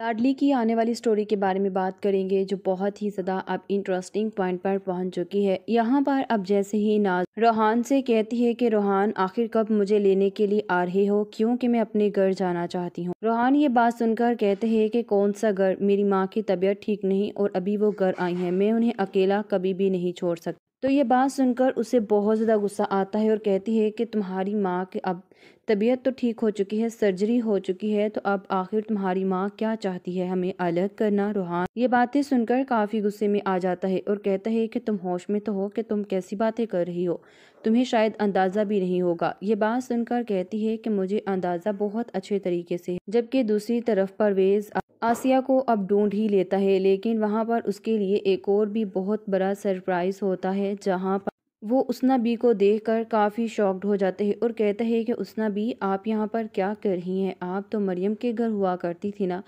लाडली की आने वाली स्टोरी के बारे में बात करेंगे जो बहुत ही ज़्यादा अब इंटरेस्टिंग पॉइंट पर पहुंच चुकी है। यहाँ पर अब जैसे ही नाज रोहान से कहती है कि रोहान आखिर कब मुझे लेने के लिए आ रहे हो, क्योंकि मैं अपने घर जाना चाहती हूँ। रोहान ये बात सुनकर कहते हैं कि कौन सा घर, मेरी माँ की तबीयत ठीक नहीं और अभी वो घर आई हैं, मैं उन्हें अकेला कभी भी नहीं छोड़ सकती। तो ये बात सुनकर उसे बहुत ज़्यादा गुस्सा आता है और कहती है कि तुम्हारी माँ की अब तबीयत तो ठीक हो चुकी है, सर्जरी हो चुकी है, तो अब आखिर तुम्हारी माँ क्या चाहती है, हमें अलग करना। रोहान ये बातें सुनकर काफी गुस्से में आ जाता है और कहता है कि तुम होश में तो हो कि तुम कैसी बातें कर रही हो, तुम्हें शायद अंदाजा भी नहीं होगा। ये बात सुनकर कहती है कि मुझे अंदाजा बहुत अच्छे तरीके से है। जबकि दूसरी तरफ परवेज आसिया को अब ढूंढ ही लेता है, लेकिन वहां पर उसके लिए एक और भी बहुत बड़ा सरप्राइज होता है, जहां पर वो उसना बी को देखकर काफ़ी शॉक्ड हो जाते हैं और कहता है कि उसना बी, आप यहाँ पर क्या कर रही हैं, आप तो मरियम के घर हुआ करती थी ना।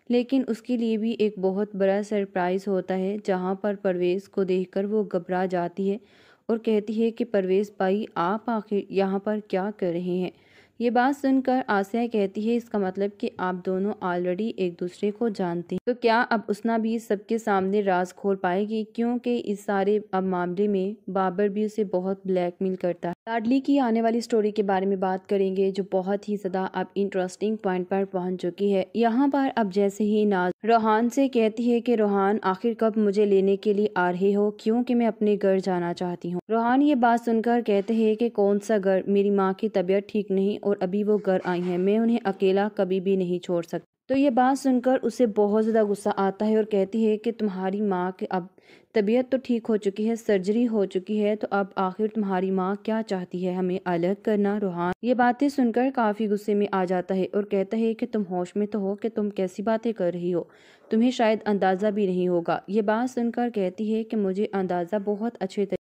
लेकिन उसके लिए भी एक बहुत बड़ा सरप्राइज़ होता है, जहाँ पर परवेज़ को देखकर वो घबरा जाती है और कहती है कि परवेज़ भाई, आप आखिर यहाँ पर क्या कर रहे हैं। ये बात सुनकर आसिया कहती है, इसका मतलब कि आप दोनों ऑलरेडी एक दूसरे को जानते हैं। तो क्या अब उसना भी सबके सामने राज खोल पाएगी, क्योंकि इस सारे अब मामले में बाबर भी उसे बहुत ब्लैकमेल करता है। लाडली की आने वाली स्टोरी के बारे में बात करेंगे जो बहुत ही ज़्यादा अब इंटरेस्टिंग पॉइंट पर पहुंच चुकी है। यहाँ पर अब जैसे ही नाज रोहान से कहती है कि रोहान आखिर कब मुझे लेने के लिए आ रहे हो, क्योंकि मैं अपने घर जाना चाहती हूँ। रोहान ये बात सुनकर कहते हैं कि कौन सा घर, मेरी माँ की तबीयत ठीक नहीं और अभी वो घर आई हैं, मैं उन्हें अकेला कभी भी नहीं छोड़ सकती। तो ये बात सुनकर उसे बहुत ज़्यादा गुस्सा आता है और कहती है कि तुम्हारी माँ की अब तबीयत तो ठीक हो चुकी है, सर्जरी हो चुकी है, तो अब आखिर तुम्हारी माँ क्या चाहती है, हमें अलग करना। रोहान ये बातें सुनकर काफ़ी गुस्से में आ जाता है और कहता है कि तुम होश में तो हो कि तुम कैसी बातें कर रही हो, तुम्हें शायद अंदाज़ा भी नहीं होगा। ये बात सुनकर कहती है कि मुझे अंदाज़ा बहुत अच्छे